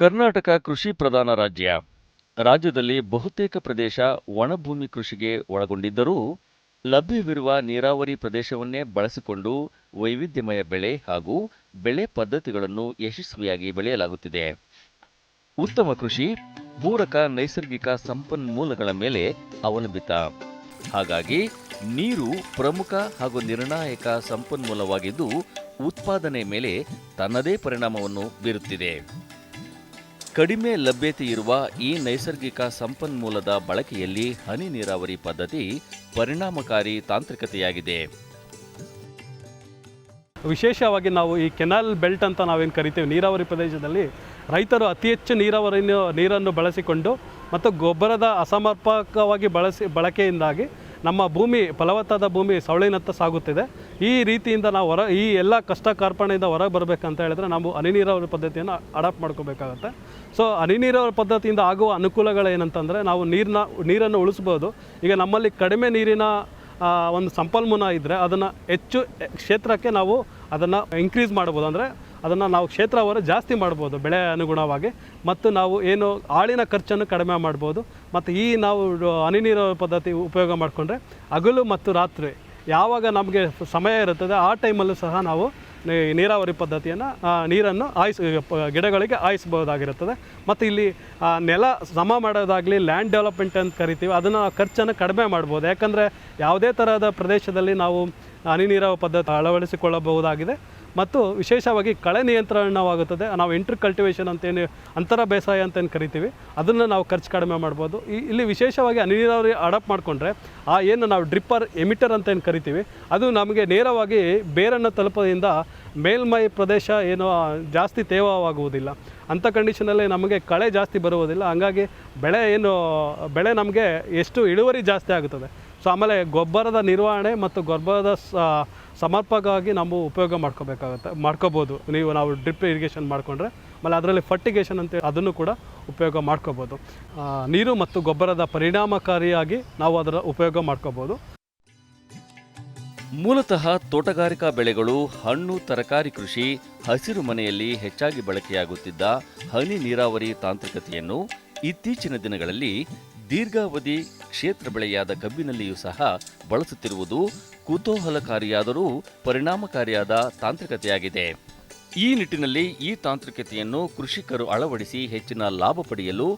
ಕರ್ನಾಟಕ ಕೃಷಿ ಪ್ರಧಾನ ರಾಜ್ಯ. ರಾಜ್ಯದಲ್ಲಿ ಬಹುತೇಕ ಪ್ರದೇಶ ಒಣಭೂಮಿ ಕೃಷಿಗೆ ಒಳಗೊಂಡಿದ್ದರೂ ಲಭ್ಯವಿರುವ ನೀರಾವರಿ ಪ್ರದೇಶವನ್ನೇ ಬಳಸಿಕೊಂಡು ವೈವಿಧ್ಯಮಯ ಬೆಳೆ ಹಾಗೂ ಬೆಳೆ ಪದ್ಧತಿಗಳನ್ನು ಯಶಸ್ವಿಯಾಗಿ ಬೆಳೆಯಲಾಗುತ್ತಿದೆ. ಉತ್ತಮ ಕೃಷಿ ಪೂರಕ ನೈಸರ್ಗಿಕ ಸಂಪನ್ಮೂಲಗಳ ಮೇಲೆ ಅವಲಂಬಿತ. ಹಾಗಾಗಿ ನೀರು ಪ್ರಮುಖ ಹಾಗೂ ನಿರ್ಣಾಯಕ ಸಂಪನ್ಮೂಲವಾಗಿದ್ದು ಉತ್ಪಾದನೆ ಮೇಲೆ ತನ್ನದೇ ಪರಿಣಾಮವನ್ನು ಬೀರುತ್ತಿದೆ. ಕಡಿಮೆ ಲಭ್ಯತೆ ಇರುವ ಈ ನೈಸರ್ಗಿಕ ಸಂಪನ್ಮೂಲದ ಬಳಕೆಯಲ್ಲಿ ಹನಿ ನೀರಾವರಿ ಪದ್ಧತಿ ಪರಿಣಾಮಕಾರಿ ತಾಂತ್ರಿಕತೆಯಾಗಿದೆ. ವಿಶೇಷವಾಗಿ ನಾವು ಈ ಕೆನಾಲ್ ಬೆಲ್ಟ್ ಅಂತ ನಾವೇನು ಕರಿತೀವಿ, ನೀರಾವರಿ ಪ್ರದೇಶದಲ್ಲಿ ರೈತರು ಅತಿ ಹೆಚ್ಚು ನೀರನ್ನು ಬಳಸಿಕೊಂಡು ಮತ್ತು ಗೊಬ್ಬರದ ಅಸಮರ್ಪಕವಾಗಿ ಬಳಕೆಯಿಂದಾಗಿ ನಮ್ಮ ಭೂಮಿ ಫಲವತ್ತಾದ ಭೂಮಿ ಸವಳಿನತ್ತ ಸಾಗುತ್ತಿದೆ. ಈ ರೀತಿಯಿಂದ ನಾವು ಈ ಎಲ್ಲ ಕಷ್ಟ ಕಾರ್ಪಣ್ಯದಿಂದ ಹೊರಗೆ ಬರಬೇಕಂತ ಹೇಳಿದ್ರೆ ನಾವು ಹನಿ ನೀರಾವರಿ ಪದ್ಧತಿಯನ್ನು ಅಡಾಪ್ಟ್ ಮಾಡ್ಕೋಬೇಕಾಗತ್ತೆ. ಸೊ ಹನಿ ನೀರಾವರಿ ಪದ್ಧತಿಯಿಂದ ಆಗುವ ಅನುಕೂಲಗಳೇನಂತಂದರೆ ನಾವು ನೀರನ್ನು ಉಳಿಸ್ಬೋದು. ಈಗ ನಮ್ಮಲ್ಲಿ ಕಡಿಮೆ ನೀರಿನ ಒಂದು ಸಂಪನ್ಮೂಲ ಇದ್ದರೆ ಅದನ್ನು ಹೆಚ್ಚು ಕ್ಷೇತ್ರಕ್ಕೆ ನಾವು ಅದನ್ನು ಇನ್ಕ್ರೀಸ್ ಮಾಡ್ಬೋದು. ಅಂದರೆ ಅದನ್ನು ನಾವು ಕ್ಷೇತ್ರವನ್ನು ಜಾಸ್ತಿ ಮಾಡ್ಬೋದು ಬೆಳೆ ಅನುಗುಣವಾಗಿ, ಮತ್ತು ನಾವು ಏನು ಆಳಿನ ಖರ್ಚನ್ನು ಕಡಿಮೆ ಮಾಡ್ಬೋದು. ಮತ್ತು ಈ ನಾವು ಹನಿ ನೀರಾವರಿ ಪದ್ಧತಿ ಉಪಯೋಗ ಮಾಡಿಕೊಂಡ್ರೆ ಹಗಲು ಮತ್ತು ರಾತ್ರಿ ಯಾವಾಗ ನಮಗೆ ಸಮಯ ಇರುತ್ತದೆ ಆ ಟೈಮಲ್ಲೂ ಸಹ ನಾವು ನೀರಾವರಿ ಪದ್ಧತಿಯನ್ನು ನೀರನ್ನು ಗಿಡಗಳಿಗೆ ಹಾಯಿಸ್ಬೋದಾಗಿರುತ್ತದೆ. ಮತ್ತು ಇಲ್ಲಿ ನೆಲ ಸಮ ಮಾಡೋದಾಗಲಿ, ಲ್ಯಾಂಡ್ ಡೆವಲಪ್ಮೆಂಟ್ ಅಂತ ಕರಿತೀವಿ, ಅದನ್ನು ಖರ್ಚನ್ನು ಕಡಿಮೆ ಮಾಡ್ಬೋದು. ಯಾಕಂದರೆ ಯಾವುದೇ ಥರದ ಪ್ರದೇಶದಲ್ಲಿ ನಾವು ಹನಿ ನೀರಾವರಿ ಪದ್ಧತಿ ಅಳವಡಿಸಿಕೊಳ್ಳಬಹುದಾಗಿದೆ. ಮತ್ತು ವಿಶೇಷವಾಗಿ ಕಳೆ ನಿಯಂತ್ರಣವಾಗುತ್ತದೆ. ನಾವು ಇಂಟರ್ ಕಲ್ಟಿವೇಷನ್ ಅಂತೇನು ಅಂತರ ಬೇಸಾಯ ಅಂತೇನು ಕರಿತೀವಿ, ಅದನ್ನು ನಾವು ಖರ್ಚು ಕಡಿಮೆ ಮಾಡ್ಬೋದು. ಇಲ್ಲಿ ವಿಶೇಷವಾಗಿ ಹನಿ ನೀರಾವರಿ ಅಡಾಪ್ಟ್ ಮಾಡಿಕೊಂಡ್ರೆ ಏನು ನಾವು ಡ್ರಿಪ್ಪರ್ ಎಮಿಟರ್ ಅಂತೇನು ಕರಿತೀವಿ, ಅದು ನಮಗೆ ನೇರವಾಗಿ ಬೇರನ್ನು ತಲುಪೋದ್ರಿಂದ ಮೇಲ್ಮೈ ಪ್ರದೇಶ ಏನು ಜಾಸ್ತಿ ತೇವವಾಗುವುದಿಲ್ಲ. ಅಂಥ ಕಂಡೀಷನಲ್ಲಿ ನಮಗೆ ಕಳೆ ಜಾಸ್ತಿ ಬರುವುದಿಲ್ಲ. ಹಂಗಾಗಿ ಬೆಳೆ ನಮಗೆ ಎಷ್ಟು ಇಳುವರಿ ಜಾಸ್ತಿ ಆಗುತ್ತದೆ. ಸೊ ಆಮೇಲೆ ಗೊಬ್ಬರದ ನಿರ್ವಹಣೆ ಮತ್ತು ಗೊಬ್ಬರದ ಸಮರ್ಪಕವಾಗಿ ನಾವು ಉಪಯೋಗ ಮಾಡ್ಕೋಬೋದು. ನಾವು ಡ್ರಿಪ್ ಇರಿಗೇಷನ್ ಮಾಡಿಕೊಂಡ್ರೆ, ಆಮೇಲೆ ಅದರಲ್ಲಿ ಫರ್ಟಿಗೇಷನ್ ಅಂತೇಳಿ ಅದನ್ನು ಕೂಡ ಉಪಯೋಗ ಮಾಡ್ಕೋಬೋದು. ನೀರು ಮತ್ತು ಗೊಬ್ಬರದ ಪರಿಣಾಮಕಾರಿಯಾಗಿ ನಾವು ಅದರ ಉಪಯೋಗ ಮಾಡ್ಕೋಬೋದು. ಮೂಲತಃ ತೋಟಗಾರಿಕಾ ಬೆಳೆಗಳು, ಹಣ್ಣು ತರಕಾರಿ ಕೃಷಿ, ಹಸಿರು ಮನೆಯಲ್ಲಿ ಹೆಚ್ಚಾಗಿ ಬಳಕೆಯಾಗುತ್ತಿದ್ದ ಹನಿ ನೀರಾವರಿ ತಾಂತ್ರಿಕತೆಯನ್ನು ಇತ್ತೀಚಿನ ದಿನಗಳಲ್ಲಿ ದೀರ್ಘಾವಧಿ ಕ್ಷೇತ್ರ ಬೆಳೆಯಾದ ಕಬ್ಬಿನಲ್ಲಿಯೂ ಸಹ ಬಳಸುತ್ತಿರುವುದು ಕುತೂಹಲಕಾರಿಯಾದರೂ ಪರಿಣಾಮಕಾರಿಯಾದ ತಾಂತ್ರಿಕತೆಯಾಗಿದೆ. ಈ ನಿಟ್ಟಿನಲ್ಲಿ ಈ ತಾಂತ್ರಿಕತೆಯನ್ನು ಕೃಷಿಕರು ಅಳವಡಿಸಿ ಹೆಚ್ಚಿನ ಲಾಭ ಪಡೆಯಲು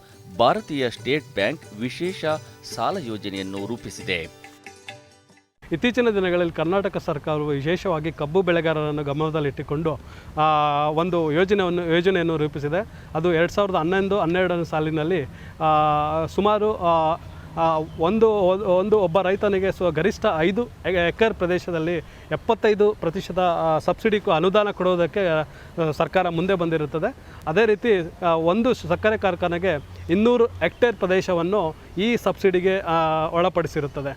ಭಾರತೀಯ ಸ್ಟೇಟ್ ಬ್ಯಾಂಕ್ ವಿಶೇಷ ಸಾಲ ಯೋಜನೆಯನ್ನು ರೂಪಿಸಿದೆ. ಇತ್ತೀಚಿನ ದಿನಗಳಲ್ಲಿ ಕರ್ನಾಟಕ ಸರ್ಕಾರವು ವಿಶೇಷವಾಗಿ ಕಬ್ಬು ಬೆಳೆಗಾರರನ್ನು ಗಮನದಲ್ಲಿಟ್ಟುಕೊಂಡು ಒಂದು ಯೋಜನೆಯನ್ನು ರೂಪಿಸಿದೆ. ಅದು 2011-12 ಸಾಲಿನಲ್ಲಿ ಸುಮಾರು ಒಬ್ಬ ರೈತನಿಗೆ ಗರಿಷ್ಠ 5 ಎಕರೆ ಪ್ರದೇಶದಲ್ಲಿ 75% ಸಬ್ಸಿಡಿ ಅನುದಾನ ಕೊಡುವುದಕ್ಕೆ ಸರ್ಕಾರ ಮುಂದೆ ಬಂದಿರುತ್ತದೆ. ಅದೇ ರೀತಿ ಒಂದು ಸಕ್ಕರೆ ಕಾರ್ಖಾನೆಗೆ 200 ಹೆಕ್ಟೇರ್ ಪ್ರದೇಶವನ್ನು ಈ ಸಬ್ಸಿಡಿಗೆ ಒಳಪಡಿಸಿರುತ್ತದೆ.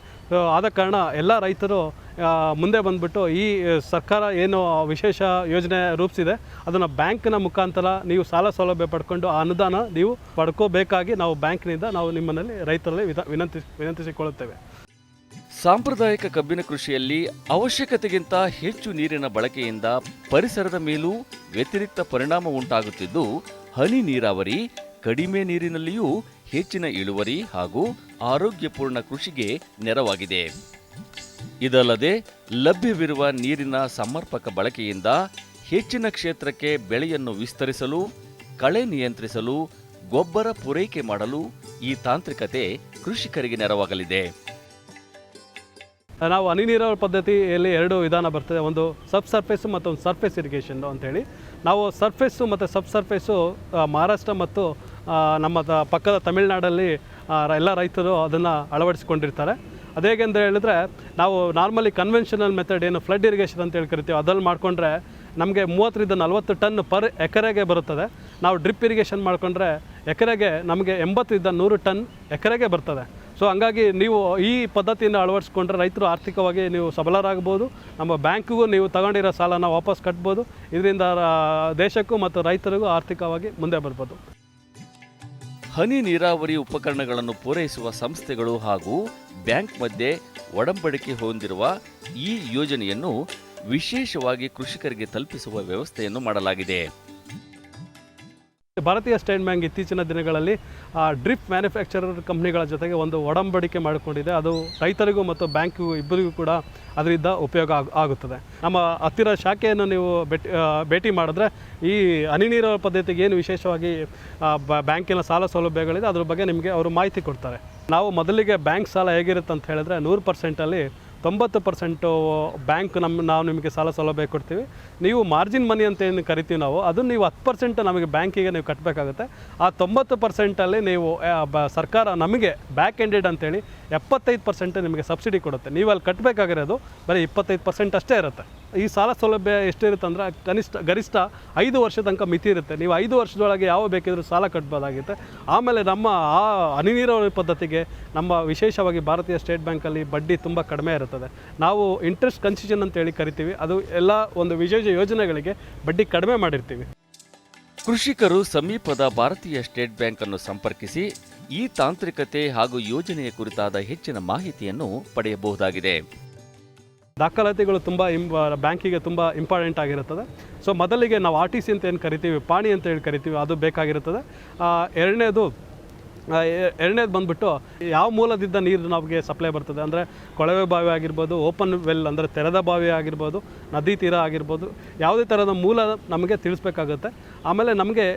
ಆದ ಕಾರಣ ಎಲ್ಲ ರೈತರು ಮುಂದೆ ಬಂದುಬಿಟ್ಟು ಈ ಸರ್ಕಾರ ಏನು ವಿಶೇಷ ಯೋಜನೆ ರೂಪಿಸಿದೆ ಅದನ್ನು ಬ್ಯಾಂಕಿನ ಮುಖಾಂತರ ನೀವು ಸಾಲ ಸೌಲಭ್ಯ ಪಡ್ಕೊಂಡು ಆ ಅನುದಾನ ನೀವು ಪಡ್ಕೋಬೇಕಾಗಿ ನಾವು ಬ್ಯಾಂಕಿನಿಂದ ನಾವು ನಿಮ್ಮಲ್ಲಿ ರೈತರಲ್ಲಿ ವಿನಂತಿಸಿಕೊಳ್ಳುತ್ತೇವೆ. ಸಾಂಪ್ರದಾಯಿಕ ಕಬ್ಬಿನ ಕೃಷಿಯಲ್ಲಿ ಅವಶ್ಯಕತೆಗಿಂತ ಹೆಚ್ಚು ನೀರಿನ ಬಳಕೆಯಿಂದ ಪರಿಸರದ ಮೇಲೂ ವ್ಯತಿರಿಕ್ತ ಪರಿಣಾಮ ಉಂಟಾಗುತ್ತಿದ್ದು, ಹನಿ ನೀರಾವರಿ ಕಡಿಮೆ ನೀರಿನಲ್ಲಿಯೂ ಹೆಚ್ಚಿನ ಇಳುವರಿ ಹಾಗೂ ಆರೋಗ್ಯಪೂರ್ಣ ಕೃಷಿಗೆ ನೆರವಾಗಿದೆ. ಇದಲ್ಲದೆ ಲಭ್ಯವಿರುವ ನೀರಿನ ಸಮರ್ಪಕ ಬಳಕೆಯಿಂದ ಹೆಚ್ಚಿನ ಕ್ಷೇತ್ರಕ್ಕೆ ಬೆಳೆಯನ್ನು ವಿಸ್ತರಿಸಲು, ಕಳೆ ನಿಯಂತ್ರಿಸಲು, ಗೊಬ್ಬರ ಪೂರೈಕೆ ಮಾಡಲು ಈ ತಾಂತ್ರಿಕತೆ ಕೃಷಿಕರಿಗೆ ನೆರವಾಗಲಿದೆ. ನಾವು ಹನಿ ನೀರಾವರಿ ಪದ್ಧತಿಯಲ್ಲಿ 2 ವಿಧಾನ ಬರ್ತದೆ. ಒಂದು ಸಬ್ ಸರ್ಫೇಸು ಮತ್ತು ಒಂದು ಸರ್ಫೇಸ್ ಇರಿಗೇಷನ್ ಅಂತೇಳಿ. ನಾವು ಸರ್ಫೇಸು ಮತ್ತು ಸಬ್ ಸರ್ಫೇಸು ಮಹಾರಾಷ್ಟ್ರ ಮತ್ತು ನಮ್ಮ ಪಕ್ಕದ ತಮಿಳುನಾಡಲ್ಲಿ ಎಲ್ಲ ರೈತರು ಅದನ್ನು ಅಳವಡಿಸಿಕೊಂಡಿರ್ತಾರೆ. ಅದೇಗೆಂದು ಹೇಳಿದ್ರೆ, ನಾವು ನಾರ್ಮಲಿ ಕನ್ವೆನ್ಷನಲ್ ಮೆಥಡ್ ಏನು ಫ್ಲಡ್ ಇರಿಗೇಷನ್ ಅಂತ ಹೇಳಿ ಕರಿತೀವಿ, ಅದ್ರಲ್ಲಿ ಮಾಡಿಕೊಂಡ್ರೆ ನಮಗೆ 30-40 ಟನ್ ಪರ್ ಎಕರೆಗೆ ಬರುತ್ತದೆ. ನಾವು ಡ್ರಿಪ್ ಇರಿಗೇಷನ್ ಮಾಡಿಕೊಂಡ್ರೆ ಎಕರೆಗೆ ನಮಗೆ 80-100 ಟನ್ ಎಕರೆಗೆ ಬರ್ತದೆ. ಸೊ ಹಂಗಾಗಿ ನೀವು ಈ ಪದ್ಧತಿಯನ್ನು ಅಳವಡಿಸ್ಕೊಂಡ್ರೆ ರೈತರು ಆರ್ಥಿಕವಾಗಿ ನೀವು ಸಬಲರಾಗ್ಬೋದು. ನಮ್ಮ ಬ್ಯಾಂಕಿಗೂ ನೀವು ತಗೊಂಡಿರೋ ಸಾಲನ ವಾಪಸ್ ಕಟ್ಬೋದು. ಇದರಿಂದ ದೇಶಕ್ಕೂ ಮತ್ತು ರೈತರಿಗೂ ಆರ್ಥಿಕವಾಗಿ ಮುಂದೆ ಬರ್ಬೋದು. ಹನಿ ನೀರಾವರಿ ಉಪಕರಣಗಳನ್ನು ಪೂರೈಸುವ ಸಂಸ್ಥೆಗಳು ಹಾಗೂ ಬ್ಯಾಂಕ್ ಮಧ್ಯೆ ಒಡಂಬಡಿಕೆ ಹೊಂದಿರುವ ಈ ಯೋಜನೆಯನ್ನು ವಿಶೇಷವಾಗಿ ಕೃಷಿಕರಿಗೆ ತಲುಪಿಸುವ ವ್ಯವಸ್ಥೆಯನ್ನು ಮಾಡಲಾಗಿದೆ. ಭಾರತೀಯ ಸ್ಟೇಟ್ ಬ್ಯಾಂಕ್ ಇತ್ತೀಚಿನ ದಿನಗಳಲ್ಲಿ ಡ್ರಿಪ್ ಮ್ಯಾನುಫ್ಯಾಕ್ಚರರ್ ಕಂಪ್ನಿಗಳ ಜೊತೆಗೆ ಒಂದು ಒಡಂಬಡಿಕೆ ಮಾಡಿಕೊಂಡಿದೆ. ಅದು ರೈತರಿಗೂ ಮತ್ತು ಬ್ಯಾಂಕಿಗೂ ಇಬ್ಬರಿಗೂ ಕೂಡ ಅದರಿಂದ ಉಪಯೋಗ ಆಗುತ್ತದೆ. ನಮ್ಮ ಹತ್ತಿರ ಶಾಖೆಯನ್ನು ನೀವು ಭೇಟಿ ಮಾಡಿದ್ರೆ ಈ ಹನಿ ನೀರಾವರಿ ಪದ್ಧತಿಗೆ ಏನು ವಿಶೇಷವಾಗಿ ಬ್ಯಾಂಕಿನ ಸಾಲ ಸೌಲಭ್ಯಗಳಿದೆ ಅದ್ರ ಬಗ್ಗೆ ನಿಮಗೆ ಅವರು ಮಾಹಿತಿ ಕೊಡ್ತಾರೆ. ನಾವು ಮೊದಲಿಗೆ ಬ್ಯಾಂಕ್ ಸಾಲ ಹೇಗಿರುತ್ತೆ ಅಂತ ಹೇಳಿದ್ರೆ 100%ಅಲ್ಲಿ 90% ಬ್ಯಾಂಕ್ ನಾವು ನಿಮಗೆ ಸಾಲ ಸೌಲಭ್ಯ ಕೊಡ್ತೀವಿ. ನೀವು ಮಾರ್ಜಿನ್ ಮನಿ ಅಂತ ಏನು ಕರಿತೀವಿ ನಾವು, ಅದನ್ನು ನೀವು 10% ನಮಗೆ ಬ್ಯಾಂಕಿಗೆ ನೀವು ಕಟ್ಟಬೇಕಾಗುತ್ತೆ. ಆ 90%ಅಲ್ಲಿ ನೀವು ಸರ್ಕಾರ ನಮಗೆ ಬ್ಯಾಕ್ ಎಂಡೆಡ್ ಅಂತೇಳಿ 75% ನಿಮಗೆ ಸಬ್ಸಿಡಿ ಕೊಡುತ್ತೆ. ನೀವು ಅಲ್ಲಿ ಕಟ್ಟಬೇಕಾಗಿರೋದು ಬರೀ 25% ಅಷ್ಟೇ ಇರುತ್ತೆ. ಈ ಸಾಲ ಸೌಲಭ್ಯ ಎಷ್ಟಿರುತ್ತೆ ಅಂದರೆ ಗರಿಷ್ಠ 5 ವರ್ಷ ತನಕ ಮಿತಿ ಇರುತ್ತೆ. ನೀವು 5 ವರ್ಷದೊಳಗೆ ಯಾವ ಬೇಕಿದ್ರೂ ಸಾಲ ಕಟ್ಬೋದಾಗುತ್ತೆ. ಆಮೇಲೆ ನಮ್ಮ ಆ ಹನಿ ನೀರಾವರಿ ಪದ್ಧತಿಗೆ ನಮ್ಮ ವಿಶೇಷವಾಗಿ ಭಾರತೀಯ ಸ್ಟೇಟ್ ಬ್ಯಾಂಕಲ್ಲಿ ಬಡ್ಡಿ ತುಂಬ ಕಡಿಮೆ ಇರುತ್ತದೆ. ನಾವು ಇಂಟ್ರೆಸ್ಟ್ ಕನ್ಸೆಷನ್ ಅಂತೇಳಿ ಕರಿತೀವಿ. ಅದು ಎಲ್ಲ ಒಂದು ವಿಶೇಷ ಯೋಜನೆಗಳಿಗೆ ಬಡ್ಡಿ ಕಡಿಮೆ ಮಾಡಿರ್ತೀವಿ. ಕೃಷಿಕರು ಸಮೀಪದ ಭಾರತೀಯ ಸ್ಟೇಟ್ ಬ್ಯಾಂಕ್ ಅನ್ನು ಸಂಪರ್ಕಿಸಿ ಈ ತಾಂತ್ರಿಕತೆ ಹಾಗೂ ಯೋಜನೆಯ ಕುರಿತಾದ ಹೆಚ್ಚಿನ ಮಾಹಿತಿಯನ್ನು ಪಡೆಯಬಹುದಾಗಿದೆ. ದಾಖಲಾತಿಗಳು ತುಂಬ ಬ್ಯಾಂಕಿಗೆ ತುಂಬ ಇಂಪಾರ್ಟೆಂಟ್ ಆಗಿರುತ್ತದೆ. ಸೊ ಮೊದಲಿಗೆ ನಾವು RTC ಅಂತ ಏನು ಕರಿತೀವಿ, ಪಾಣಿ ಅಂತ ಹೇಳಿ ಕರಿತೀವಿ, ಅದು ಬೇಕಾಗಿರುತ್ತದೆ. ಎರಡನೇದು ಬಂದುಬಿಟ್ಟು ಯಾವ ಮೂಲದಿಂದ ನೀರು ನಮಗೆ ಸಪ್ಲೈ ಬರ್ತದೆ ಅಂದರೆ ಕೊಳವೆ ಬಾವಿ ಆಗಿರ್ಬೋದು, ಓಪನ್ ವೆಲ್ ಅಂದರೆ ತೆರೆದ ಬಾವಿ ಆಗಿರ್ಬೋದು, ನದಿ ತೀರ ಆಗಿರ್ಬೋದು, ಯಾವುದೇ ಥರದ ಮೂಲ ನಮಗೆ ತಿಳಿಸ್ಬೇಕಾಗುತ್ತೆ. ಆಮೇಲೆ ನಮಗೆ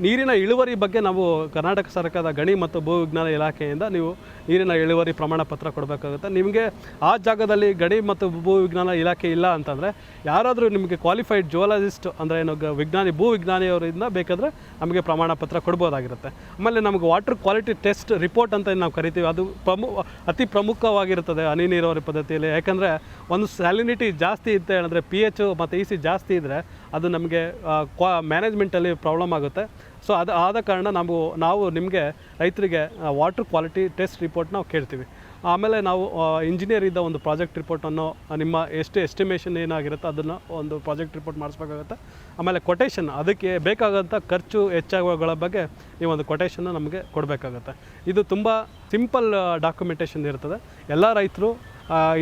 ನೀರಿನ ಇಳುವರಿ ಬಗ್ಗೆ ನಾವು ಕರ್ನಾಟಕ ಸರ್ಕಾರದ ಗಣಿ ಮತ್ತು ಭೂವಿಜ್ಞಾನ ಇಲಾಖೆಯಿಂದ ನೀವು ನೀರಿನ ಇಳುವರಿ ಪ್ರಮಾಣ ಪತ್ರ ಕೊಡಬೇಕಾಗುತ್ತೆ. ನಿಮಗೆ ಆ ಜಾಗದಲ್ಲಿ ಗಣಿ ಮತ್ತು ಭೂವಿಜ್ಞಾನ ಇಲಾಖೆ ಇಲ್ಲ ಅಂತಂದರೆ ಯಾರಾದರೂ ನಿಮಗೆ ಕ್ವಾಲಿಫೈಡ್ ಜಿಯೋಲಾಜಿಸ್ಟ್ ಅಂದರೆ ಏನು ಭೂವಿಜ್ಞಾನಿಯವರಿಂದ ಬೇಕಾದರೆ ನಮಗೆ ಪ್ರಮಾಣ ಪತ್ರ ಕೊಡ್ಬೋದಾಗಿರುತ್ತೆ. ಆಮೇಲೆ ನಮಗೆ ವಾಟರ್ ಕ್ವಾಲಿಟಿ ಟೆಸ್ಟ್ ರಿಪೋರ್ಟ್ ಅಂತ ನಾವು ಕರಿತೀವಿ. ಅದು ಅತಿ ಪ್ರಮುಖವಾಗಿರುತ್ತದೆ ಹನಿ ನೀರಾವರಿ ಪದ್ಧತಿಯಲ್ಲಿ. ಯಾಕಂದರೆ ಒಂದು ಸ್ಯಾಲಿನಿಟಿ ಜಾಸ್ತಿ ಇತ್ತು ಹೇಳಿದ್ರೆ pH ಮತ್ತು EC ಜಾಸ್ತಿ ಇದ್ದರೆ ಅದು ನಮಗೆ ಮ್ಯಾನೇಜ್ಮೆಂಟಲ್ಲಿ ಪ್ರಾಬ್ಲಮ್ ಆಗುತ್ತೆ. ಸೊ ಅದು ಆದ ಕಾರಣ ನಾವು ನಿಮಗೆ ರೈತರಿಗೆ ವಾಟರ್ ಕ್ವಾಲಿಟಿ ಟೆಸ್ಟ್ ರಿಪೋರ್ಟ್ ನಾವು ಕೇಳ್ತೀವಿ. ಆಮೇಲೆ ನಾವು ಇಂಜಿನಿಯರಿಂದ ಒಂದು ಪ್ರಾಜೆಕ್ಟ್ ರಿಪೋರ್ಟನ್ನು ನಿಮ್ಮ ಎಸ್ಟಿಮೇಷನ್ ಏನಾಗಿರುತ್ತೆ ಅದನ್ನು ಒಂದು ಪ್ರಾಜೆಕ್ಟ್ ರಿಪೋರ್ಟ್ ಮಾಡಿಸ್ಬೇಕಾಗುತ್ತೆ. ಆಮೇಲೆ ಕೊಟೇಷನ್, ಅದಕ್ಕೆ ಬೇಕಾದಂಥ ಖರ್ಚು ಹೆಚ್ಚಾಗುವಗಳ ಬಗ್ಗೆ ಈ ಒಂದು ಕೊಟೇಷನ್ನು ನಮಗೆ ಕೊಡಬೇಕಾಗುತ್ತೆ. ಇದು ತುಂಬ ಸಿಂಪಲ್ ಡಾಕ್ಯುಮೆಂಟೇಷನ್ ಇರ್ತದೆ. ಎಲ್ಲ ರೈತರು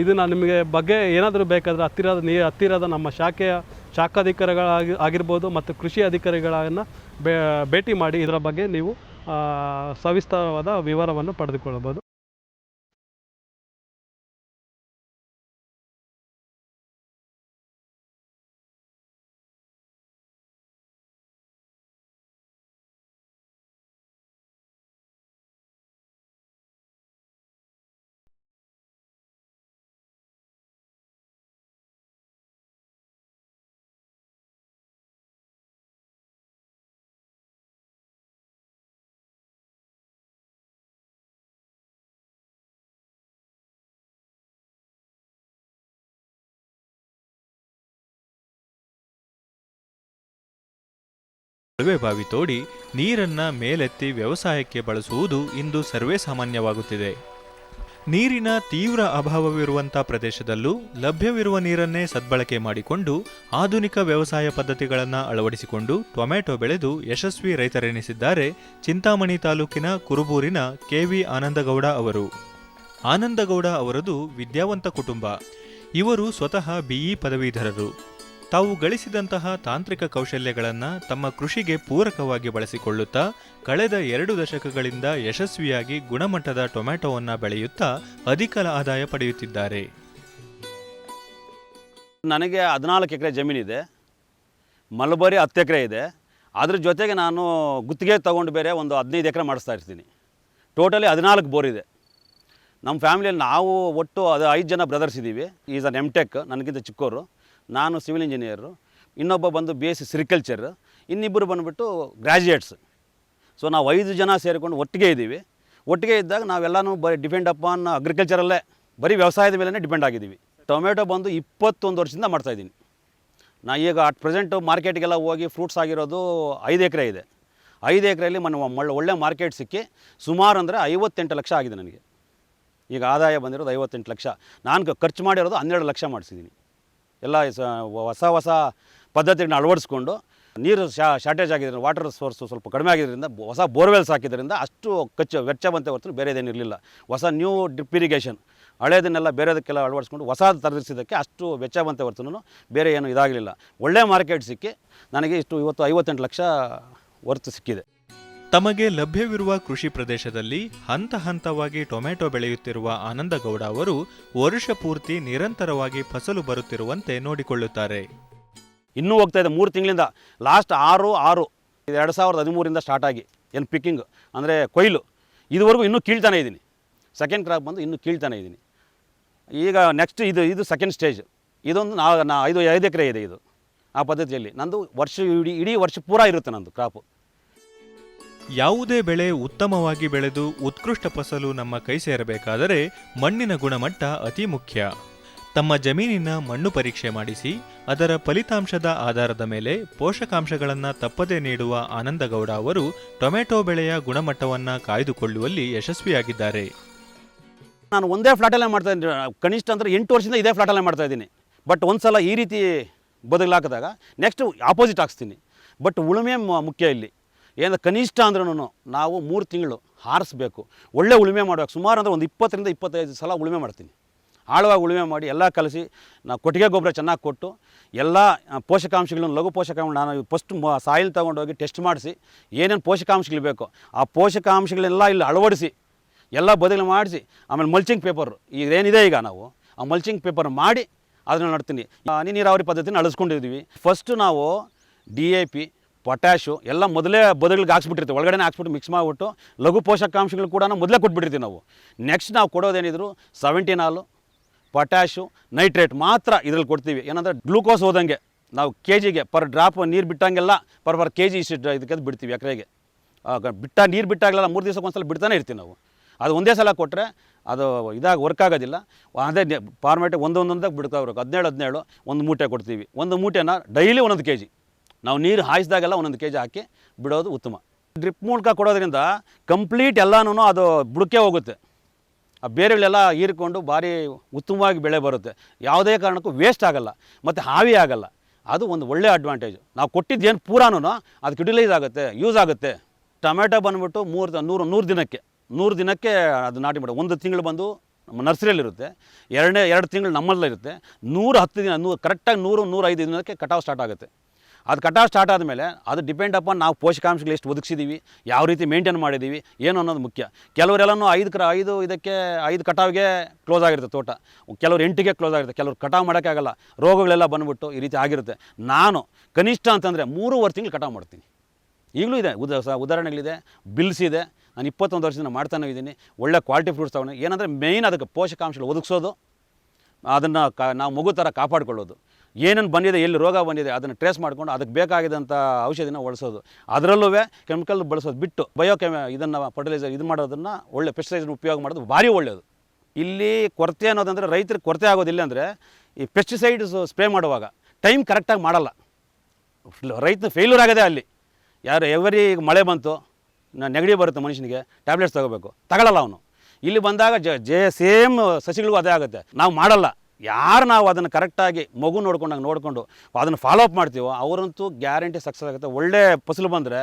ಇದನ್ನು ನಿಮಗೆ ಬಗ್ಗೆ ಏನಾದರೂ ಬೇಕಾದರೆ ಹತ್ತಿರದ ನಮ್ಮ ಶಾಖಾಧಿಕಾರಿಗಳಾಗಿರ್ಬೋದು ಮತ್ತು ಕೃಷಿ ಅಧಿಕಾರಿಗಳನ್ನು ಭೇಟಿ ಮಾಡಿ ಇದರ ಬಗ್ಗೆ ನೀವು ಸವಿಸ್ತರವಾದ ವಿವರವನ್ನು ಪಡೆದುಕೊಳ್ಳಬಹುದು. ಕೊಳವೆ ಬಾವಿ ತೋಡಿ ನೀರನ್ನ ಮೇಲೆತ್ತಿ ವ್ಯವಸಾಯಕ್ಕೆ ಬಳಸುವುದು ಇಂದು ಸರ್ವೇ ಸಾಮಾನ್ಯವಾಗುತ್ತಿದೆ. ನೀರಿನ ತೀವ್ರ ಅಭಾವವಿರುವಂಥ ಪ್ರದೇಶದಲ್ಲೂ ಲಭ್ಯವಿರುವ ನೀರನ್ನೇ ಸದ್ಬಳಕೆ ಮಾಡಿಕೊಂಡು ಆಧುನಿಕ ವ್ಯವಸಾಯ ಪದ್ಧತಿಗಳನ್ನು ಅಳವಡಿಸಿಕೊಂಡು ಟೊಮೆಟೊ ಬೆಳೆದು ಯಶಸ್ವಿ ರೈತರೆನಿಸಿದ್ದಾರೆ ಚಿಂತಾಮಣಿ ತಾಲೂಕಿನ ಕುರುಬೂರಿನ KV ಆನಂದಗೌಡ ಅವರು. ಆನಂದಗೌಡ ಅವರದು ವಿದ್ಯಾವಂತ ಕುಟುಂಬ. ಇವರು ಸ್ವತಃ BE ಪದವೀಧರರು. ತಾವು ಗಳಿಸಿದಂತಹ ತಾಂತ್ರಿಕ ಕೌಶಲ್ಯಗಳನ್ನು ತಮ್ಮ ಕೃಷಿಗೆ ಪೂರಕವಾಗಿ ಬಳಸಿಕೊಳ್ಳುತ್ತಾ ಕಳೆದ 2 ದಶಕಗಳಿಂದ ಯಶಸ್ವಿಯಾಗಿ ಗುಣಮಟ್ಟದ ಟೊಮೆಟೊವನ್ನು ಬೆಳೆಯುತ್ತಾ ಅಧಿಕ ಆದಾಯ ಪಡೆಯುತ್ತಿದ್ದಾರೆ. ನನಗೆ 14 ಎಕರೆ ಜಮೀನಿದೆ, ಮಲಬರಿ 10 ಎಕರೆ ಇದೆ. ಅದ್ರ ಜೊತೆಗೆ ನಾನು ಗುತ್ತಿಗೆ ತೊಗೊಂಡು ಬೇರೆ ಒಂದು 15 ಎಕರೆ ಮಾಡಿಸ್ತಾ ಇರ್ತೀನಿ. ಟೋಟಲಿ 14 ಬೋರ್ ಇದೆ. ನಮ್ಮ ಫ್ಯಾಮಿಲಿಯಲ್ಲಿ ನಾವು ಒಟ್ಟು 5 ಜನ ಬ್ರದರ್ಸ್ ಇದ್ದೀವಿ. ಈಸ್ ಅನ್ MTech, ನನಗಿಂತ ಚಿಕ್ಕವರು. ನಾನು ಸಿವಿಲ್ ಇಂಜಿನಿಯರು, ಇನ್ನೊಬ್ಬ ಬಂದು BSc ಸಿರಿಕಲ್ಚರ್, ಇನ್ನಿಬ್ಬರು ಬಂದುಬಿಟ್ಟು ಗ್ರ್ಯಾಜುಯೇಟ್ಸ್. ಸೊ ನಾವು 5 ಜನ ಸೇರಿಕೊಂಡು ಒಟ್ಟಿಗೆ ಇದ್ದೀವಿ. ಒಟ್ಟಿಗೆ ಇದ್ದಾಗ ನಾವೆಲ್ಲನೂ ಬರೀ ಡಿಪೆಂಡ್ ಅಪಾನ್ ಅಗ್ರಿಕಲ್ಚರಲ್ಲೇ, ಬರೀ ವ್ಯವಸಾಯದ ಮೇಲೇ ಡಿಪೆಂಡ್ ಆಗಿದ್ದೀವಿ. ಟೊಮೆಟೊ ಬಂದು 21 ವರ್ಷದಿಂದ ಮಾಡ್ತಾಯಿದ್ದೀನಿ. ನಾ ಈಗ ಅಟ್ ಪ್ರೆಸೆಂಟು ಮಾರ್ಕೆಟಿಗೆಲ್ಲ ಹೋಗಿ ಫ್ರೂಟ್ಸ್ ಆಗಿರೋದು 5 ಎಕರೆ ಇದೆ. 5 ಎಕರೆಯಲ್ಲಿ ಒಳ್ಳೆ ಮಾರ್ಕೆಟ್ ಸಿಕ್ಕಿ ಸುಮಾರು ಅಂದರೆ 58 ಲಕ್ಷ ಆಗಿದೆ ನನಗೆ. ಈಗ ಆದಾಯ ಬಂದಿರೋದು 58 ಲಕ್ಷ. ನಾನು ಖರ್ಚು ಮಾಡಿರೋದು 12 ಲಕ್ಷ ಮಾಡಿಸಿದ್ದೀನಿ. ಎಲ್ಲ ಹೊಸ ಪದ್ಧತಿಗಳನ್ನ ಅಳವಡಿಸ್ಕೊಂಡು ನೀರು ಶಾರ್ಟೇಜ್ ಆಗಿದ್ದರಿಂದ, ವಾಟರ್ ಸೋರ್ಸು ಸ್ವಲ್ಪ ಕಡಿಮೆ ಆಗಿದ್ದರಿಂದ ಹೊಸ ಬೋರ್ವೆಲ್ಸ್ ಹಾಕಿದ್ರಿಂದ ಅಷ್ಟು ವೆಚ್ಚ ಬಂತೆ ಹೊರತು ಬೇರೆದೇನಿರಲಿಲ್ಲ. ಹೊಸ ನ್ಯೂ ಡ್ರಿಪ್ ಇರಿಗೇಷನ್, ಹಳೇದನ್ನೆಲ್ಲ ಬೇರೆದಕ್ಕೆಲ್ಲ ಅಳವಡಿಸ್ಕೊಂಡು ಹೊಸದು ತರಿಸಿದ್ದಕ್ಕೆ ಅಷ್ಟು ವೆಚ್ಚ ಬಂತೆ ಹೊರತು ಬೇರೆ ಏನು ಇದಾಗಲಿಲ್ಲ. ಒಳ್ಳೆ ಮಾರ್ಕೆಟ್ ಸಿಕ್ಕಿ ನನಗೆ ಇವತ್ತು 58 ಲಕ್ಷ ವರ್ತ್ ಸಿಕ್ಕಿದೆ. ತಮಗೆ ಲಭ್ಯವಿರುವ ಕೃಷಿ ಪ್ರದೇಶದಲ್ಲಿ ಹಂತ ಹಂತವಾಗಿ ಟೊಮೆಟೊ ಬೆಳೆಯುತ್ತಿರುವ ಆನಂದಗೌಡ ಅವರು ವರ್ಷ ಪೂರ್ತಿ ನಿರಂತರವಾಗಿ ಫಸಲು ಬರುತ್ತಿರುವಂತೆ ನೋಡಿಕೊಳ್ಳುತ್ತಾರೆ. ಇನ್ನೂ ಹೋಗ್ತಾ ಇದೆ 3 ತಿಂಗಳಿಂದ. ಲಾಸ್ಟ್ 6/6/2013 ಸ್ಟಾರ್ಟ್ ಆಗಿ ಏನು ಪಿಕ್ಕಿಂಗ್ ಅಂದರೆ ಕೊಯ್ಲು, ಇದುವರೆಗೂ ಇನ್ನೂ ಕೀಳ್ತಾನೆ ಇದ್ದೀನಿ. ಸೆಕೆಂಡ್ ಕ್ರಾಪ್ ಬಂದು ಇನ್ನೂ ಕೀಳ್ತಾನೆ ಇದ್ದೀನಿ. ಈಗ ನೆಕ್ಸ್ಟ್ ಇದು ಸೆಕೆಂಡ್ ಸ್ಟೇಜ್. ಇದೊಂದು 5 ಎಕರೆ ಇದೆ. ಇದು ಆ ಪದ್ಧತಿಯಲ್ಲಿ ನಂದು ಇಡೀ ವರ್ಷ ಪೂರ ಇರುತ್ತೆ ನಂದು ಕ್ರಾಪು. ಯಾವುದೇ ಬೆಳೆ ಉತ್ತಮವಾಗಿ ಬೆಳೆದು ಉತ್ಕೃಷ್ಟ ಫಸಲು ನಮ್ಮ ಕೈ ಸೇರಬೇಕಾದರೆ ಮಣ್ಣಿನ ಗುಣಮಟ್ಟ ಅತಿ ಮುಖ್ಯ. ತಮ್ಮ ಜಮೀನಿನ ಮಣ್ಣು ಪರೀಕ್ಷೆ ಮಾಡಿಸಿ ಅದರ ಫಲಿತಾಂಶದ ಆಧಾರದ ಮೇಲೆ ಪೋಷಕಾಂಶಗಳನ್ನು ತಪ್ಪದೇ ನೀಡುವ ಆನಂದಗೌಡ ಅವರು ಟೊಮೆಟೊ ಬೆಳೆಯ ಗುಣಮಟ್ಟವನ್ನು ಕಾಯ್ದುಕೊಳ್ಳುವಲ್ಲಿ ಯಶಸ್ವಿಯಾಗಿದ್ದಾರೆ. ನಾನು ಒಂದೇ ಫ್ಲಾಟಲ್ಲೇ ಮಾಡ್ತಾ ಇದ್ದೀನಿ. ಕನಿಷ್ಠ ಅಂದರೆ 8 ವರ್ಷದಿಂದ ಇದೇ ಫ್ಲಾಟಲ್ಲೇ ಮಾಡ್ತಾ ಇದ್ದೀನಿ. ಬಟ್ ಒಂದು ಸಲ ಈ ರೀತಿ ಬದಲಾಕಿದಾಗ ನೆಕ್ಸ್ಟ್ ಆಪೋಸಿಟ್ ಹಾಕ್ಸ್ತೀನಿ. ಬಟ್ ಉಳುಮೆ ಮುಖ್ಯ ಇಲ್ಲಿ. ಏನಂದ್ರೆ ಕನಿಷ್ಠ ಅಂದ್ರೂ ನಾವು 3 ತಿಂಗಳು ಹಾರಿಸ್ಬೇಕು, ಒಳ್ಳೆ ಉಳುಮೆ ಮಾಡಬೇಕು. ಸುಮಾರು ಅಂದರೆ ಒಂದು 20ರಿಂದ 25 ಸಲ ಉಳುಮೆ ಮಾಡ್ತೀನಿ. ಆಳವಾಗಿ ಉಳುಮೆ ಮಾಡಿ ಎಲ್ಲ ಕಲಸಿ ನಾವು ಕೊಟ್ಟಿಗೆ ಗೊಬ್ಬರ ಚೆನ್ನಾಗಿ ಕೊಟ್ಟು ಎಲ್ಲ ಪೋಷಕಾಂಶಗಳನ್ನು, ಲಘು ಪೋಷಕಾಂಶಗಳು ನಾನು ಫಸ್ಟ್ ಸಾಯಿಲ್ ತೊಗೊಂಡೋಗಿ ಟೆಸ್ಟ್ ಮಾಡಿಸಿ ಏನೇನು ಪೋಷಕಾಂಶಗಳು ಬೇಕು ಆ ಪೋಷಕಾಂಶಗಳೆಲ್ಲ ಇಲ್ಲಿ ಅಳವಡಿಸಿ ಎಲ್ಲ ಬದಲು ಮಾಡಿಸಿ ಆಮೇಲೆ ಮಲ್ಚಿಂಗ್ ಪೇಪರ್ ಏನಿದೆ ಈಗ ನಾವು ಆ ಮಲ್ಚಿಂಗ್ ಪೇಪರ್ ಮಾಡಿ ಅದನ್ನು ನಡ್ತೀನಿ. ಹನಿ ನೀರಾವರಿ ಪದ್ಧತಿನ ಅಳಿಸ್ಕೊಂಡಿದ್ದೀವಿ. ಫಸ್ಟು ನಾವು DAP, ಪೊಟ್ಯಾಶು ಎಲ್ಲ ಮೊದಲೇ ಬದುಗಳಿಗೆ ಹಾಕ್ಸ್ಬಿಟ್ಟಿರ್ತೀವಿ. ಒಳಗಡೆ ಹಾಕ್ಸ್ಬಿಟ್ಟು ಮಿಕ್ಸ್ ಮಾಡಿಬಿಟ್ಟು ಲಘು ಪೋಷಕಾಂಶಗಳು ಕೂಡ ಮೊದಲೇ ಕೊಟ್ಬಿಟ್ಟಿರ್ತೀವಿ ನಾವು. ನೆಕ್ಸ್ಟ್ ನಾವು ಕೊಡೋದೇನಿದ್ರು 17 ಪೊಟ್ಯಾಶು, ನೈಟ್ರೇಟ್ ಮಾತ್ರ ಇದರಲ್ಲಿ ಕೊಡ್ತೀವಿ. ಏನಂದರೆ ಗ್ಲೂಕೋಸ್ ಹೋದಂಗೆ ನಾವು KGಗೆ ಪರ್ ಡ್ರಾಪ್ ನೀರು ಬಿಟ್ಟಂಗೆಲ್ಲ ಪರ್ KG ಇಷ್ಟು ಇದಕ್ಕೆ ಬಿಡ್ತೀವಿ. ಎಕರೆಗೆ ನೀರು ಬಿಟ್ಟಾಗಲೆಲ್ಲ 3 ದಿವಸಕ್ಕೆ ಒಂದ್ಸಲ ಬಿಡ್ತಾನೆ ಇರ್ತೀವಿ ನಾವು. ಅದು ಒಂದೇ ಸಲ ಕೊಟ್ಟರೆ ಅದು ವರ್ಕ್ ಆಗೋದಿಲ್ಲ. ಅದೇ ಫಾರ್ಮೇಟಿಗೆ ಒಂದೊಂದಾಗ ಬಿಡ್ತಾ ಇರಬೇಕು. 17 ಒಂದು ಮೂಟೆ ಕೊಡ್ತೀವಿ. ಒಂದು ಮೂಟೆನ ಡೈಲಿ 1 kg ನಾವು ನೀರು ಹಾಯಿಸಿದಾಗೆಲ್ಲ 1 kg ಹಾಕಿ ಬಿಡೋದು ಉತ್ತಮ. ಡ್ರಿಪ್ ಮೂಲಕ ಕೊಡೋದ್ರಿಂದ ಕಂಪ್ಲೀಟ್ ಎಲ್ಲನೂ ಅದು ಬುಡಕ್ಕೆ ಹೋಗುತ್ತೆ. ಆ ಬೇರೆಗಳೆಲ್ಲ ಹೀರಿಕೊಂಡು ಭಾರಿ ಉತ್ತಮವಾಗಿ ಬೆಳೆ ಬರುತ್ತೆ. ಯಾವುದೇ ಕಾರಣಕ್ಕೂ ವೇಸ್ಟ್ ಆಗೋಲ್ಲ ಮತ್ತು ಹಾವಿ ಆಗೋಲ್ಲ. ಅದು ಒಂದು ಒಳ್ಳೆಯ ಅಡ್ವಾಂಟೇಜು. ನಾವು ಕೊಟ್ಟಿದ್ದೇನು ಪೂರಾನು ಅದಕ್ಕೆ ಯುಟಿಲೈಸ್ ಆಗುತ್ತೆ, ಯೂಸ್ ಆಗುತ್ತೆ. ಟೊಮೆಟೊ ಬಂದುಬಿಟ್ಟು 100 ದಿನಕ್ಕೆ ಅದು ನಾಟಿ ಮಾಡಿ 1 ತಿಂಗಳು ಬಂದು ನಮ್ಮ ನರ್ಸರಿಯಲ್ಲಿರುತ್ತೆ. 2 ತಿಂಗಳು ನಮ್ಮಲ್ಲಿರುತ್ತೆ. 110 ದಿನ ಕರೆಕ್ಟಾಗಿ 105 ದಿನಕ್ಕೆ ಕಟಾವು ಸ್ಟಾರ್ಟ್ ಆಗುತ್ತೆ. ಅದು ಕಟಾವು ಸ್ಟಾರ್ಟ್ ಆದಮೇಲೆ ಅದು ಡಿಪೆಂಡ್ ಅಪಾನ್ ನಾವು ಪೋಷಕಾಂಶಗಳು ಎಷ್ಟು ಒದಗಿಸಿದ್ದೀವಿ, ಯಾವ ರೀತಿ ಮೇಂಟೈನ್ ಮಾಡಿದ್ದೀವಿ ಏನು ಅನ್ನೋದು ಮುಖ್ಯ. ಕೆಲವರೆಲ್ಲನೂ 5 ಕಟಾವಿಗೆ ಕ್ಲೋಸ್ ಆಗಿರುತ್ತೆ ತೋಟ, ಕೆಲವರು 8ಗೆ ಕ್ಲೋಸ್ ಆಗಿರುತ್ತೆ, ಕೆಲವರು ಕಟಾವು ಮಾಡೋಕ್ಕಾಗಲ್ಲ, ರೋಗಗಳೆಲ್ಲ ಬಂದುಬಿಟ್ಟು ಈ ರೀತಿ ಆಗಿರುತ್ತೆ. ನಾನು ಕನಿಷ್ಠ ಅಂತಂದರೆ 3.5 ತಿಂಗಳು ಕಟಾವು ಮಾಡ್ತೀನಿ. ಈಗಲೂ ಇದೆ ಉದಾಹರಣೆಗಳಿದೆ, ಬಿಲ್ಸ್ ಇದೆ. ನಾನು 21 ವರ್ಷದಿಂದ ಮಾಡ್ತಾನೆ ಇದ್ದೀನಿ. ಒಳ್ಳೆ ಕ್ವಾಲಿಟಿ ಫ್ರೂಟ್ಸ್ ತಗೊಂಡು ಏನಂದರೆ ಮೇಯ್ನ್ ಅದಕ್ಕೆ ಪೋಷಕಾಂಶಗಳು ಒದಗಿಸೋದು, ಅದನ್ನು ನಾವು ಮಗು ಥರ ಕಾಪಾಡಿಕೊಳ್ಳೋದು. ಏನೇನು ಬಂದಿದೆ, ಎಲ್ಲಿ ರೋಗ ಬಂದಿದೆ ಅದನ್ನು ಟ್ರೇಸ್ ಮಾಡಿಕೊಂಡು ಅದಕ್ಕೆ ಬೇಕಾಗಿದ್ದಂಥ ಔಷಧಿನ ಬಳಸೋದು. ಅದರಲ್ಲೂ ಕೆಮಿಕಲ್ ಬಳಸೋದು ಬಿಟ್ಟು ಇದನ್ನು ಫರ್ಟಿಲೈಸರ್ ಇದು ಮಾಡೋದನ್ನು ಒಳ್ಳೆ ಪೆಸ್ಟಿಸೈಡ್ನ ಉಪಯೋಗ ಮಾಡೋದು ಭಾರಿ ಒಳ್ಳೆಯದು. ಇಲ್ಲಿ ಕೊರತೆ ಅನ್ನೋದಂದರೆ ರೈತರಿಗೆ ಕೊರತೆ ಆಗೋದಿಲ್ಲ. ಅಂದರೆ ಈ ಪೆಸ್ಟಿಸೈಡ್ಸ್ ಸ್ಪ್ರೇ ಮಾಡುವಾಗ ಟೈಮ್ ಕರೆಕ್ಟಾಗಿ ಮಾಡಲ್ಲ, ರೈತನ ಫೇಲ್ಯೂರ್ ಆಗೋದೇ ಅಲ್ಲಿ. ಎವರಿ ಈಗ ಮಳೆ ಬಂತು, ನೆಗಡಿ ಬರುತ್ತೆ ಮನುಷ್ಯನಿಗೆ, ಟ್ಯಾಬ್ಲೆಟ್ಸ್ ತಗೊಳ್ಳಲ್ಲ ಅವನು. ಇಲ್ಲಿ ಬಂದಾಗ ಸೇಮ್ ಸಸಿಗಳಿಗೂ ಅದೇ ಆಗುತ್ತೆ. ನಾವು ಮಾಡಲ್ಲ. ನಾವು ಅದನ್ನು ಕರೆಕ್ಟಾಗಿ ಮಗು ನೋಡಿಕೊಂಡು ಅದನ್ನು ಫಾಲೋ ಅಪ್ ಮಾಡ್ತೀವೋ ಅವರಂತೂ ಗ್ಯಾರಂಟಿ ಸಕ್ಸಸ್ ಆಗುತ್ತೆ. ಒಳ್ಳೆ ಫಸಲು ಬಂದರೆ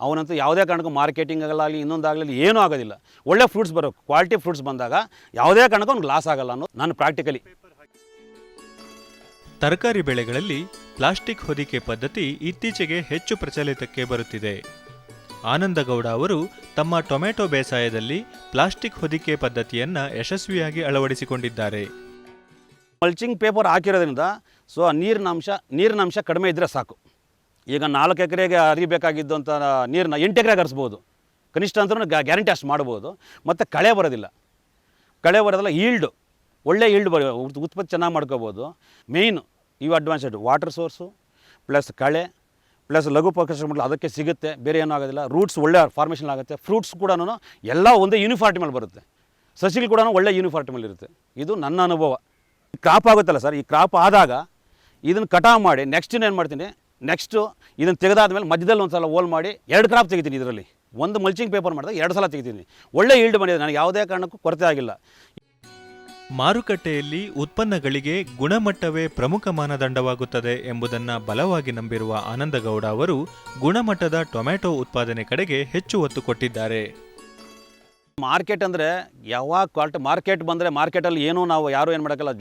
ಅವನಂತೂ ಯಾವುದೇ ಕಾರಣಕ್ಕೂ ಮಾರ್ಕೆಟಿಂಗ್ ಆಗಲಿ ಇನ್ನೊಂದಾಗಲಿ ಏನೂ ಆಗೋದಿಲ್ಲ. ಒಳ್ಳೆ ಫ್ರೂಟ್ಸ್ ಬರೋ ಕ್ವಾಲಿಟಿ ಫ್ರೂಟ್ಸ್ ಬಂದಾಗ ಯಾವುದೇ ಕಾರಣಕ್ಕೂ ಅವ್ನಿಗೆ ಲಾಸ್ ಆಗಲ್ಲ ಅನ್ನೋದು ನಾನು ಪ್ರಾಕ್ಟಿಕಲಿ. ತರಕಾರಿ ಬೆಳೆಗಳಲ್ಲಿ ಪ್ಲಾಸ್ಟಿಕ್ ಹೊದಿಕೆ ಪದ್ಧತಿ ಇತ್ತೀಚೆಗೆ ಹೆಚ್ಚು ಪ್ರಚಲಿತಕ್ಕೆ ಬರುತ್ತಿದೆ. ಆನಂದಗೌಡ ಅವರು ತಮ್ಮ ಟೊಮೆಟೊ ಬೇಸಾಯದಲ್ಲಿ ಪ್ಲಾಸ್ಟಿಕ್ ಹೊದಿಕೆ ಪದ್ಧತಿಯನ್ನು ಯಶಸ್ವಿಯಾಗಿ ಅಳವಡಿಸಿಕೊಂಡಿದ್ದಾರೆ. ಮಲ್ಚಿಂಗ್ ಪೇಪರ್ ಹಾಕಿರೋದ್ರಿಂದ ನೀರಿನಂಶ ಕಡಿಮೆ ಇದ್ದರೆ ಸಾಕು. ಈಗ 4 ಎಕರೆಗೆ ಹರಿಬೇಕಾಗಿದ್ದು ಅಂತ ನೀರನ್ನ 8 ಎಕರೆಗೆ ಹರಿಸ್ಬೋದು. ಕನಿಷ್ಠ ಅಂತಲೂ ಗ್ಯಾರಂಟಿ ಅಷ್ಟು ಮಾಡ್ಬೋದು. ಮತ್ತು ಕಳೆ ಬರೋದಿಲ್ಲ. ಒಳ್ಳೆ ಈಲ್ಡ್ ಉತ್ಪತ್ತಿ ಚೆನ್ನಾಗಿ ಮಾಡ್ಕೋಬೋದು. ಮೇಯ್ನು ಇವು ಅಡ್ವಾನ್ಸ್ಡ್ ವಾಟರ್ ಸೋರ್ಸು ಪ್ಲಸ್ ಕಳೆ ಪ್ಲಸ್ ಲಘು ಪೋಷಕಾಂಶಗಳು ಅದಕ್ಕೆ ಸಿಗುತ್ತೆ, ಬೇರೆ ಏನೂ ಆಗೋದಿಲ್ಲ. ರೂಟ್ಸ್ ಒಳ್ಳೆ ಫಾರ್ಮೇಷನ್ ಆಗುತ್ತೆ. ಫ್ರೂಟ್ಸ್ ಕೂಡ ಎಲ್ಲ ಒಂದೇ ಯೂನಿಫಾರ್ಟಿ ಮೇಲೆ ಬರುತ್ತೆ. ಸಸಿಗಳು ಕೂಡ ಒಳ್ಳೆ ಯೂನಿಫಾರ್ಟಿ ಮೇಲೆ ಇರುತ್ತೆ. ಇದು ನನ್ನ ಅನುಭವ. ಕ್ರಾಪ್ ಆಗುತ್ತಲ್ಲ ಸರ್, ಈ ಕ್ರಾಪ್ ಆದಾಗ ಇದನ್ನು ಕಟಾವು ಮಾಡಿ ನೆಕ್ಸ್ಟ್ ಏನು ಮಾಡ್ತೀನಿ, ಇದನ್ನು ತೆಗೆದಾದ್ಮೇಲೆ ಮಧ್ಯದಲ್ಲಿ ಒಂದು ಸಲ ಹೋಲ್ ಮಾಡಿ 2 ಕ್ರಾಪ್ ತೆಗಿತೀನಿ. ಇದರಲ್ಲಿ ಒಂದು ಮಲ್ಚಿಂಗ್ ಪೇಪರ್ ಮಾಡಿದಾಗ 2 ಸಲ ತೆಗಿತೀನಿ. ಒಳ್ಳೆ ಈಲ್ಡ್ ಬಂದಿದೆ, ನನಗೆ ಯಾವುದೇ ಕಾರಣಕ್ಕೂ ಕೊರತೆ ಆಗಿಲ್ಲ. ಮಾರುಕಟ್ಟೆಯಲ್ಲಿ ಉತ್ಪನ್ನಗಳಿಗೆ ಗುಣಮಟ್ಟವೇ ಪ್ರಮುಖ ಮಾನದಂಡವಾಗುತ್ತದೆ ಎಂಬುದನ್ನು ಬಲವಾಗಿ ನಂಬಿರುವ ಆನಂದಗೌಡ ಅವರು ಗುಣಮಟ್ಟದ ಟೊಮೆಟೊ ಉತ್ಪಾದನೆ ಕಡೆಗೆ ಹೆಚ್ಚು ಒತ್ತು ಕೊಟ್ಟಿದ್ದಾರೆ. ಮಾರ್ಕೆಟ್ ಅಂದರೆ ಯಾವಾಗ ಕ್ವಾಲಿಟಿ ಮಾರ್ಕೆಟ್ ಬಂದರೆ ಮಾರ್ಕೆಟಲ್ಲಿ ಯಾರು ಏನು ಮಾಡೋಕ್ಕಲ್ಲ.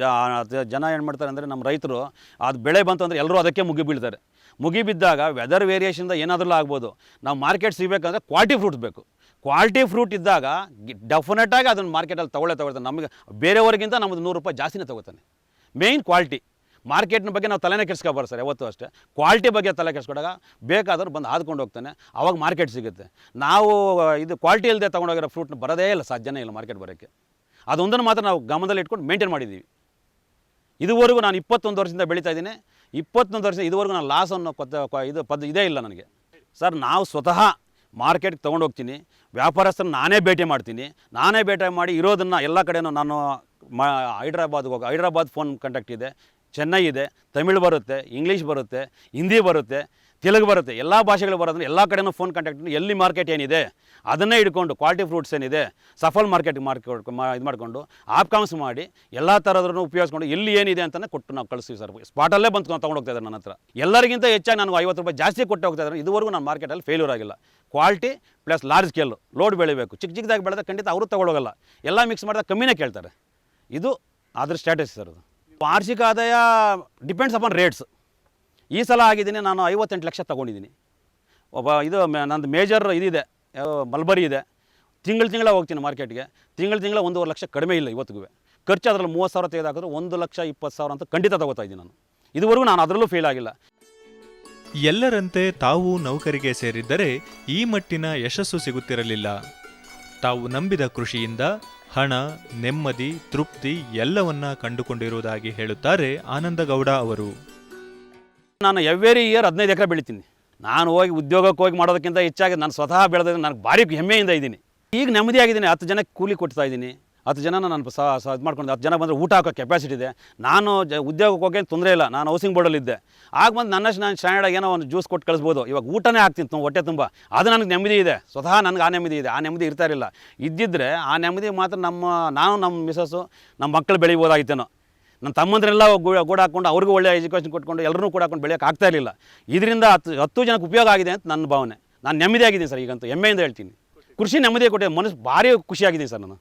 ಜನ ಏನು ಮಾಡ್ತಾರೆ ಅಂದರೆ ನಮ್ಮ ರೈತರು ಅದು ಬೆಳೆ ಬಂತು ಅಂದರೆ ಎಲ್ಲರೂ ಅದಕ್ಕೆ ಮುಗಿ ಬೀಳ್ತಾರೆ. ಮುಗಿಬಿದ್ದಾಗ ವೆದರ್ ವೇರಿಯೇಷನ್ದ ಏನಾದರೂ ಆಗ್ಬೋದು. ನಾವು ಮಾರ್ಕೆಟ್ ಸಿಗಬೇಕಂದ್ರೆ ಕ್ವಾಲಿಟಿ ಫ್ರೂಟ್ಸ್ ಬೇಕು. ಕ್ವಾಲಿಟಿ ಫ್ರೂಟ್ ಇದ್ದಾಗ ಡೆಫಿನೆಟಾಗಿ ಅದನ್ನು ಮಾರ್ಕೆಟಲ್ಲಿ ತೊಗೊಳ್ತಾನೆ. ನಮಗೆ ಬೇರೆಯವ್ರಿಗಿಂತ ನಮ್ಮದು ₹100 ಜಾಸ್ತಿನೇ ತೊಗೋತಾನೆ. Main quality. ಮಾರ್ಕೆಟ್ನ ಬಗ್ಗೆ ನಾವು ತಲೆನೇ ಕೆಡ್ಸ್ಕೊಬಾರ್ದು ಸರ್ ಯಾವತ್ತೂ ಅಷ್ಟೇ. ಕ್ವಾಲಿಟಿ ಬಗ್ಗೆ ತಲೆ ಕೆಡ್ಸ್ಕೊಂಡಾಗ ಬೇಕಾದರೂ ಬಂದು ಆದ್ಕೊಂಡು ಹೋಗ್ತಾನೆ, ಆವಾಗ ಮಾರ್ಕೆಟ್ ಸಿಗುತ್ತೆ. ನಾವು ಇದು ಕ್ವಾಲಿಟಿ ಇಲ್ಲದೆ ತೊಗೊಂಡೋಗಿರೋ ಫ್ರೂಟ್ನ ಬರೋದೇ ಇಲ್ಲ, ಸಾಧ್ಯನೇ ಇಲ್ಲ ಮಾರ್ಕೆಟ್ ಬರೋಕ್ಕೆ. ಅದೊಂದನ್ನು ಮಾತ್ರ ನಾವು ಗಮನದಲ್ಲಿ ಇಟ್ಕೊಂಡು ಮೇಂಟೈನ್ ಮಾಡಿದ್ದೀವಿ. ಇದುವರೆಗೂ ನಾನು 21 ವರ್ಷದಿಂದ ಬೆಳೀತಾ ಇದ್ದೀನಿ. 21 ವರ್ಷ ಇದುವರೆಗೂ ನಾನು ಲಾಸ್ ಅನ್ನೋ ಇದೇ ಇಲ್ಲ ನನಗೆ ಸರ್. ನಾವು ಸ್ವತಃ ಮಾರ್ಕೆಟ್ಗೆ ತೊಗೊಂಡೋಗ್ತೀನಿ, ವ್ಯಾಪಾರಸ್ಥರನ್ನ ನಾನೇ ಭೇಟಿ ಮಾಡ್ತೀನಿ. ನಾನೇ ಭೇಟಿ ಮಾಡಿ ಇರೋದನ್ನು ಎಲ್ಲ ಕಡೆನೂ ನಾನು ಹೈದ್ರಾಬಾದ್ ಫೋನ್ ಕಾಂಟ್ಯಾಕ್ಟ್ ಇದೆ, ಚೆನ್ನೈ ಇದೆ, ತಮಿಳು ಬರುತ್ತೆ, ಇಂಗ್ಲೀಷ್ ಬರುತ್ತೆ, ಹಿಂದಿ ಬರುತ್ತೆ, ತೆಲುಗು ಬರುತ್ತೆ, ಎಲ್ಲ ಭಾಷೆಗಳು ಬರೋದ್ರೆ ಎಲ್ಲ ಕಡೆನೂ ಫೋನ್ ಕಾಂಟ್ಯಾಕ್ಟ್. ಎಲ್ಲಿ ಮಾರ್ಕೆಟ್ ಏನಿದೆ ಅದನ್ನೇ ಹಿಡ್ಕೊಂಡು ಕ್ವಾಲಿಟಿ ಫ್ರೂಟ್ಸ್ ಏನಿದೆ ಸಫಲ್ ಮಾರ್ಕೆಟ್ ಇದು ಮಾಡಿಕೊಂಡು ಆಪ್ಕಾಮ್ಸ್ ಮಾಡಿ ಎಲ್ಲ ಥರದ್ರೂ ಉಪಯೋಗಿಸ್ಕೊಂಡು ಎಲ್ಲಿ ಏನಿದೆ ಅಂತಲೇ ಕೊಟ್ಟು ನಾವು ಕಳಿಸ್ತೀವಿ ಸರ್. ಸ್ಪಾಟಲ್ಲೇ ಬಂದು ತೊಗೊಂಡೋಗ್ತಾ ಇದ್ದಾರೆ ನನ್ನ ಹತ್ರ. ಎಲ್ಲರಿಗಿಂತ ಹೆಚ್ಚಾಗಿ ನನಗೆ ₹50 ಜಾಸ್ತಿ ಕೊಟ್ಟು ಹೋಗ್ತಾ ಇದ್ದಾರೆ. ಇದುವರೆಗೂ ನಾನು ಮಾರ್ಕೆಟಲ್ಲಿ ಫೇಲ್ಯೂರ್ ಆಗಿಲ್ಲ. Quality plus large scale load ಬೆಳಿಬೇಕು. ಚಿಕ್ಕದಾಗಿ ಬೆಳೆದ ಖಂಡಿತ ಅವರು ತೊಗೊಳೋಗಲ್ಲ, ಎಲ್ಲ ಮಿಕ್ಸ್ ಮಾಡಿದಾಗ ಕಮ್ಮಿನೇ ಕೇಳ್ತಾರೆ. ಇದು ಅದ್ರ ಸ್ಟ್ರಾಟಜಿ ಸರ್. ಅದು ವಾರ್ಷಿಕ ಆದಾಯ ಡಿಪೆಂಡ್ಸ್ ಅಪಾನ್ ರೇಟ್ಸ್. ಈ ಸಲ ಆಗಿದ್ದೀನಿ ನಾನು 58 ಲಕ್ಷ ತೊಗೊಂಡಿದ್ದೀನಿ. ನಂದು ಮೇಜರ್ ಇದಿದೆ, ಮಲ್ಬರಿ ಇದೆ. ತಿಂಗಳ ಹೋಗ್ತೀನಿ ಮಾರ್ಕೆಟ್ಗೆ. ತಿಂಗಳ 1.5 ಲಕ್ಷ ಕಡಿಮೆ ಇಲ್ಲ ಇವತ್ತಿಗೂ. ಖರ್ಚು ಅದರಲ್ಲಿ 30,000 ತೆಗೆದಾಕಿದ್ರು 1,20,000 ಅಂತ ಖಂಡಿತ ತೊಗೋತಾ ಇದ್ದೀನಿ ನಾನು. ಇದುವರೆಗೂ ನಾನು ಅದರಲ್ಲೂ ಫೇಲ್ ಆಗಿಲ್ಲ. ಎಲ್ಲರಂತೆ ತಾವು ನೌಕರಿಗೆ ಸೇರಿದ್ದರೆ ಈ ಮಟ್ಟಿನ ಯಶಸ್ಸು ಸಿಗುತ್ತಿರಲಿಲ್ಲ. ತಾವು ನಂಬಿದ ಕೃಷಿಯಿಂದ ಹಣ, ನೆಮ್ಮದಿ, ತೃಪ್ತಿ ಎಲ್ಲವನ್ನ ಕಂಡುಕೊಂಡಿರುವುದಾಗಿ ಹೇಳುತ್ತಾರೆ ಆನಂದಗೌಡ ಅವರು. ನಾನು ಎವ್ರಿ ಇಯರ್ 15 ಎಕರೆ ಬೆಳಿತೀನಿ. ನಾನು ಉದ್ಯೋಗಕ್ಕೆ ಹೋಗಿ ಮಾಡೋದಕ್ಕಿಂತ ಹೆಚ್ಚಾಗಿ ನಾನು ಸ್ವತಃ ಬೆಳೆದ್ರೆ ನನಗೆ ಭಾರಿ ಹೆಮ್ಮೆಯಿಂದ ಇದ್ದೀನಿ. ಈಗ ನೆಮ್ಮದಿಯಾಗಿದ್ದೀನಿ. 10 ಜನಕ್ಕೆ ಕೂಲಿ ಕೊಡ್ತಾ ಇದ್ದೀನಿ. 10 ಜನನ ನಾನು ಇದು ಮಾಡ್ಕೊಂಡು 10 ಜನ ಬಂದರೆ ಊಟ ಹಾಕೋ ಕೆಪಾಸಿಟಿ ಇದೆ. ನಾನು ಉದ್ಯೋಗಕ್ಕೆ ಹೋಗಿ ತೊಂದರೆ ಇಲ್ಲ. ನಾನು ಹೌಸಿಂಗ್ ಬೋರ್ಡಲ್ಲಿದ್ದೆ. ಆಗ ಬಂದು ನನ್ನಷ್ಟು ನಾನು ಸ್ಟ್ಯಾಂಡರ್ಡಾಗಿ ಏನೋ ಒಂದು ಜ್ಯೂಸ್ ಕೊಟ್ಟು ಕಳಿಸ್ಬೋದು. ಇವಾಗ ಊಟನೇ ಹಾಕ್ತೀನಿ ಹೊಟ್ಟೆ ತುಂಬ. ಅದು ನನಗೆ ನೆಮ್ಮದಿ ಇದೆ. ಸ್ವತಃ ನನಗೆ ಆ ನೆಮ್ಮದಿ ಇದೆ. ಆ ನೆಮ್ಮದಿ ಇರ್ತಾ ಇರಲಿಲ್ಲ. ಇದ್ದಿದ್ದರೆ ಆ ನೆಮ್ಮದಿ ಮಾತ್ರ ನಮ್ಮ ಮಿಸಸ್ಸು ನಮ್ಮ ಮಕ್ಕಳು ಬೆಳಿಬೋದಾಗಿತ್ತೇನೋ. ನನ್ನ ತಮ್ಮಂದ್ರೆಲ್ಲ ಗೂಡು ಹಾಕ್ಕೊಂಡು ಅವ್ರಿಗೂ ಒಳ್ಳೆಯ ಎಜುಕೇಷನ್ ಕೊಟ್ಕೊಂಡು ಎಲ್ಲರೂ ಕೂಡ ಹಾಕೊಂಡು ಬೆಳೆಯೋಕೆ ಆಗ್ತಾ ಇರಲಿಲ್ಲ. ಇದರಿಂದ 10 ಜನಕ್ಕೆ ಉಪಯೋಗ ಆಗಿದೆ ಅಂತ ನನ್ನ ಭಾವನೆ. ನಾನು ನೆಮ್ಮದಿಯಾಗಿದ್ದೀನಿ ಸರ್. ಈಗಂತೂ ಹೆಮ್ಮೆಯಿಂದ ಹೇಳ್ತೀನಿ. ಕೃಷಿ ನೆಮ್ಮದಿ ಕೊಟ್ಟೆ. ಮನಸ್ಸು ಭಾರಿ ಖುಷಿಯಾಗಿದ್ದೀನಿ ಸರ್ ನಾನು.